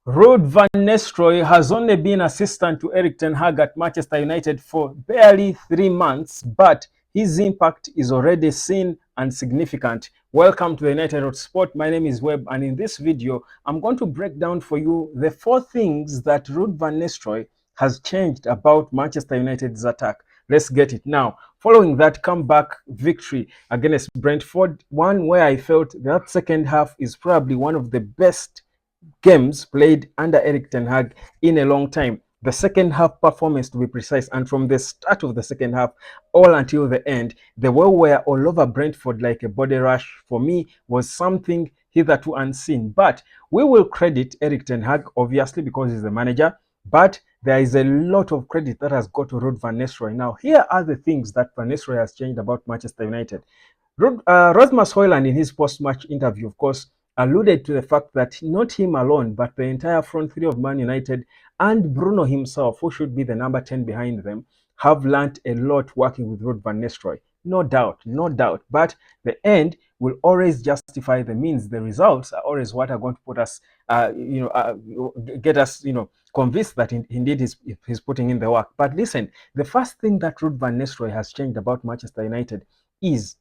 Ruud van Nistelrooy has only been assistant to Erik ten Hag at Manchester United for barely 3 months, but his impact is already seen and significant. Welcome to the United Road Sport. My name is Webb, and in this video, I'm going to break down for you the 4 things that Ruud van Nistelrooy has changed about Manchester United's attack. Let's get it now. Following that comeback victory against Brentford, one where I felt that second half is probably one of the best games played under Erik ten Hag in a long time. The second half performance, to be precise, and from the start of the second half all until the end, the way we were all over Brentford like a body rush, for me, was something hitherto unseen. But we will credit Erik ten Hag, obviously, because he's the manager, but there is a lot of credit that has got to Ruud van Nistelrooy. Now, here are the things that Van Nistelrooy has changed about Manchester United. Rasmus Højlund, in his post-match interview, of course, alluded to the fact that not him alone, but the entire front three of Man United and Bruno himself, who should be the number 10 behind them, have learnt a lot working with Ruud van Nistelrooy. No doubt, no doubt. But the end will always justify the means. The results are always what are going to put us, get us, convinced that indeed he's putting in the work. But listen, the first thing that Ruud van Nistelrooy has changed about Manchester United is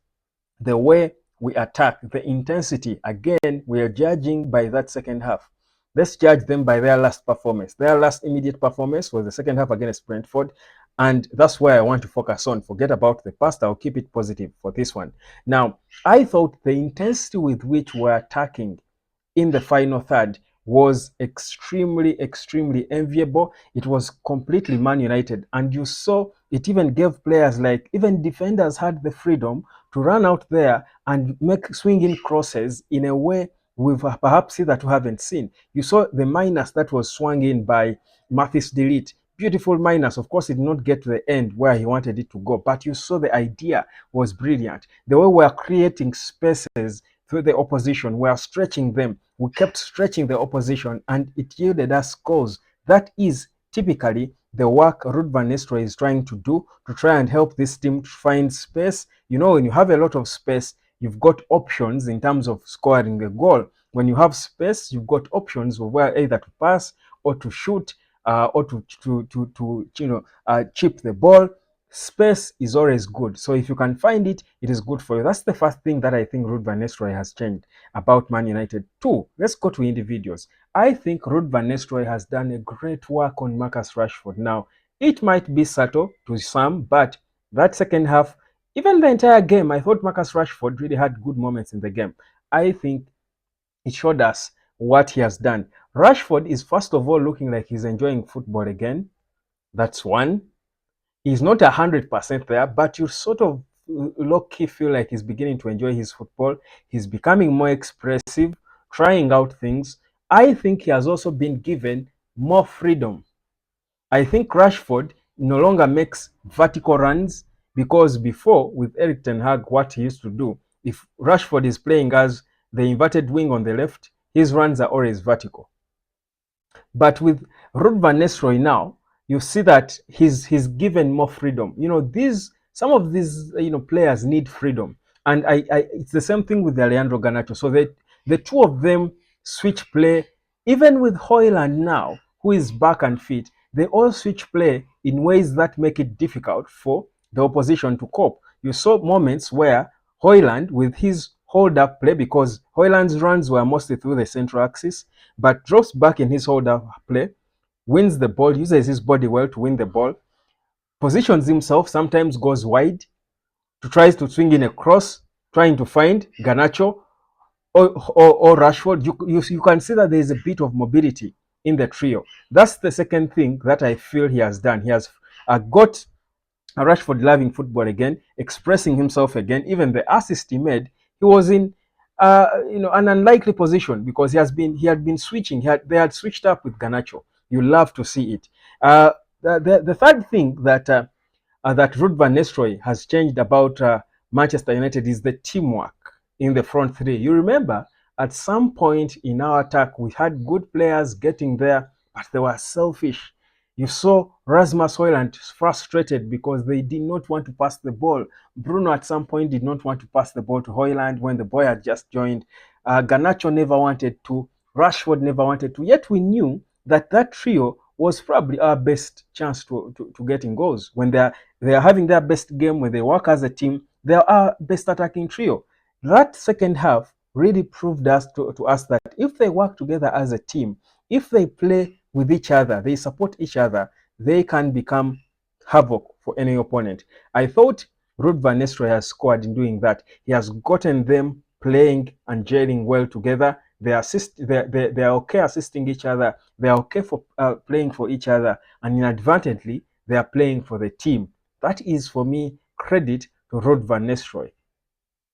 the way we attack, the intensity. Again, we are judging by that second half. Let's judge them by their last performance. Their last immediate performance was the second half against Brentford, and that's where I want to focus on. Forget about the past. I'll keep it positive for this one. Now, I thought the intensity with which we're attacking in the final third was extremely enviable. It was completely Man United, and you saw it even gave players, like even defenders, had the freedom to run out there and make swinging crosses in a way we've perhaps that we haven't seen. You saw the minus that was swung in by Mathis de Ligt. Beautiful minus. Of course, it did not get to the end where he wanted it to go, but you saw the idea was brilliant. The way we are creating spaces through the opposition, we are stretching them. We kept stretching the opposition, and it yielded us goals. That is typically the work Ruud van Nistelrooy is trying to do to try and help this team to find space. You know, when you have a lot of space, you've got options in terms of scoring a goal. When you have space, you've got options of where either to pass or to shoot or to chip the ball. Space is always good. So if you can find it, it is good for you. That's the first thing that I think Ruud van Nistelrooy has changed about Man United. 2, let's go to individuals. I think Ruud van Nistelrooy has done a great work on Marcus Rashford. Now, it might be subtle to some, but that second half, even the entire game, I thought Marcus Rashford really had good moments in the game. I think it showed us what he has done. Rashford is first of all looking like he's enjoying football again. That's one. He's not 100% there, but you sort of low-key feel like he's beginning to enjoy his football. He's becoming more expressive, trying out things. I think he has also been given more freedom. I think Rashford no longer makes vertical runs, because before, with Erik ten Hag, what he used to do, if Rashford is playing as the inverted wing on the left, his runs are always vertical. But with Ruud van Nistelrooy now, you see that he's given more freedom. You know, some of these players need freedom, and it's the same thing with Alejandro Garnacho. So the two of them switch play, even with Højlund now, who is back and fit. They all switch play in ways that make it difficult for the opposition to cope. You saw moments where Højlund, with his hold-up play, because Højlund's runs were mostly through the central axis, but drops back in his hold-up play, wins the ball, uses his body well to win the ball, positions himself, sometimes goes wide, tries to swing in a cross, trying to find Garnacho or Rashford. You can see that there is a bit of mobility in the trio. That's the second thing that I feel he has done. He has got Rashford loving football again, expressing himself again. Even the assist he made, he was in an unlikely position, because he had been switching. They had switched up with Garnacho. You love to see it. The third thing that Ruud van Nistelrooy has changed about Manchester United is the teamwork in the front three. You remember, at some point in our attack, we had good players getting there, but they were selfish. You saw Rasmus Højlund frustrated because they did not want to pass the ball. Bruno at some point did not want to pass the ball to Højlund when the boy had just joined. Garnacho never wanted to. Rashford never wanted to. Yet we knew that that trio was probably our best chance to getting goals. When they are having their best game, when they work as a team, they are our best attacking trio. That second half really proved to us that if they work together as a team, if they play with each other, they support each other, they can become havoc for any opponent. I thought Ruud van Nistelrooy has scored in doing that. He has gotten them playing and gelling well together. They are okay assisting each other. They are okay for playing for each other, and inadvertently they are playing for the team. That is, for me, credit to Ruud van Nistelrooy.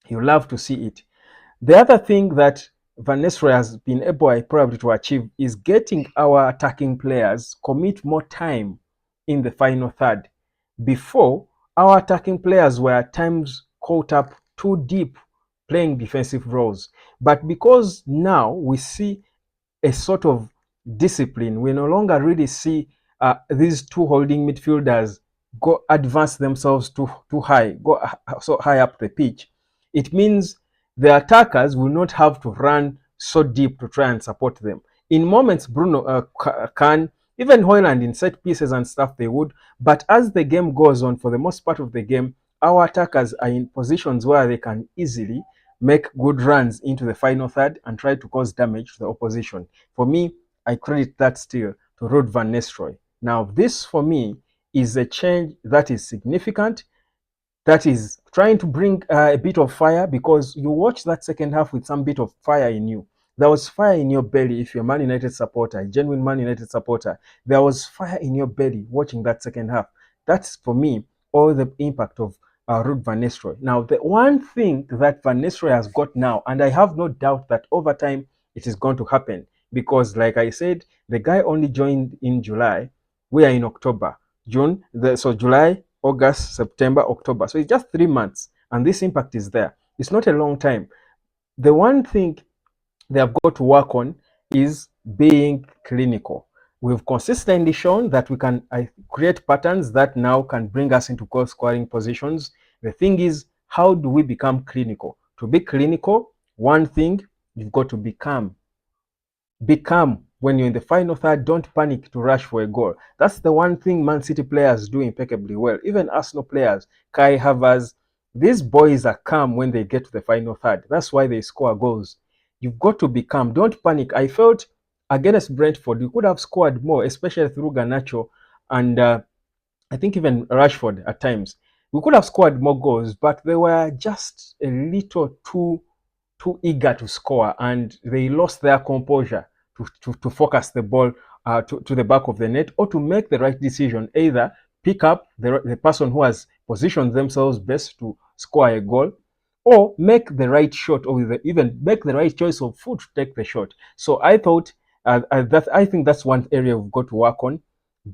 You love to see it. The other thing that Van Nistelrooy has been able probably to achieve is getting our attacking players commit more time in the final third. Before, our attacking players were at times caught up too deep playing defensive roles. But because now we see a sort of discipline, we no longer really see these two holding midfielders go advance themselves too high, go so high up the pitch. It means the attackers will not have to run so deep to try and support them. In moments, Bruno can, even Hoyland in set pieces and stuff, they would. But as the game goes on, for the most part of the game, our attackers are in positions where they can easily make good runs into the final third and try to cause damage to the opposition. For me, I credit that still to Ruud van Nistelrooy. Now, this for me is a change that is significant, that is trying to bring a bit of fire, because you watch that second half with some bit of fire in you. There was fire in your belly if you're a Man United supporter, a genuine Man United supporter. There was fire in your belly watching that second half. That's, for me, all the impact of Ruud van Nistelrooy. Now, the one thing that Van Nistelrooy has got now, and I have no doubt that over time it is going to happen, because, like I said, the guy only joined in July. We are in October. So July, August, September, October. So it's just 3 months, and this impact is there. It's not a long time. The one thing they have got to work on is being clinical. We've consistently shown that we can create patterns that now can bring us into goal scoring positions. The thing is, how do we become clinical? To be clinical, one thing, you've got to be calm. Be calm when you're in the final third. Don't panic to rush for a goal. That's the one thing Man City players do impeccably well. Even Arsenal players, Kai Havertz, these boys are calm when they get to the final third. That's why they score goals. You've got to be calm. Don't panic. I felt against Brentford, you could have scored more, especially through Garnacho and I think even Rashford at times. We could have scored more goals, but they were just a little too eager to score, and they lost their composure to focus the ball to the back of the net, or to make the right decision, either pick up the person who has positioned themselves best to score a goal, or make the right shot, or even make the right choice of foot to take the shot. So I thought I think that's one area we've got to work on.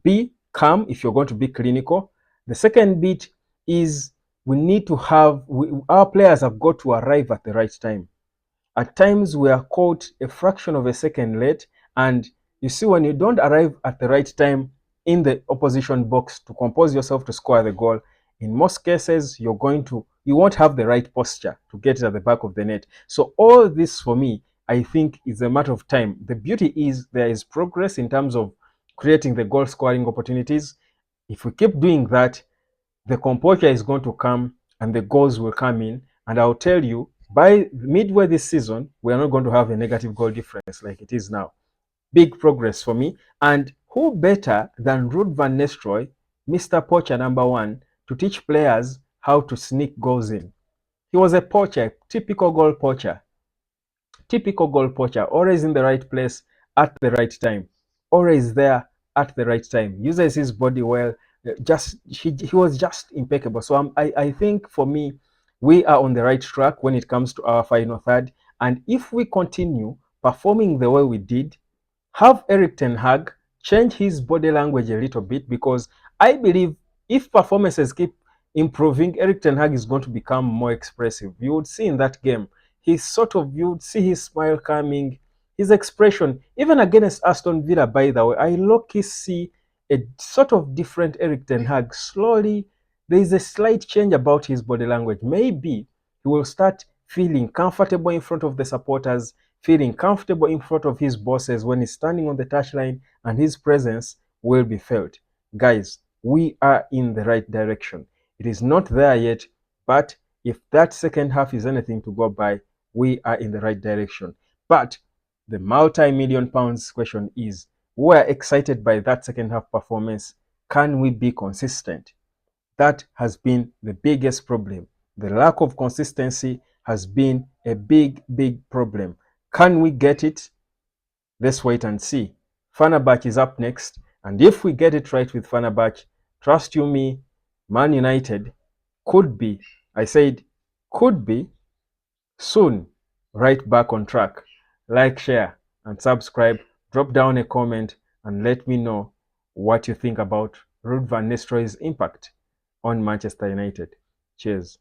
Be calm if you're going to be clinical. The second bit is we need to have our players have got to arrive at the right time. At times we are caught a fraction of a second late, and you see, when you don't arrive at the right time in the opposition box to compose yourself to score the goal, in most cases you won't have the right posture to get it at the back of the net. So all this, for me, I think is a matter of time. The beauty is there is progress in terms of creating the goal scoring opportunities. If we keep doing that, the composure is going to come and the goals will come in. And I'll tell you, by midway this season, we are not going to have a negative goal difference like it is now. Big progress for me. And who better than Ruud van Nistelrooy, Mr. Poacher #1, to teach players how to sneak goals in? He was a poacher, typical goal poacher. Typical goal poacher, always in the right place at the right time. Always there at the right time. Uses his body well. He was just impeccable. So I think, for me, we are on the right track when it comes to our final third. And if we continue performing the way we did, have Eric Ten Hag change his body language a little bit, because I believe if performances keep improving, Eric Ten Hag is going to become more expressive. You would see in that game, you would see his smile coming, his expression, even against Aston Villa, by the way. I low-key see a sort of different Eric Ten Hag. Slowly, there is a slight change about his body language. Maybe he will start feeling comfortable in front of the supporters. feeling comfortable in front of his bosses when he's standing on the touchline, and his presence will be felt. Guys, we are in the right direction. It is not there yet, but if that second half is anything to go by, we are in the right direction. But the multi-million pounds question is, we're excited by that second half performance. Can we be consistent? That has been the biggest problem. The lack of consistency has been a big problem. Can we get it? Let's wait and see. Fenerbahce is up next, and if we get it right with Fenerbahce, trust you me, Man United could be, I said could be, soon right back on track. Like, share, and subscribe. Drop down a comment and let me know what you think about Ruud van Nistelrooy's impact on Manchester United. Cheers.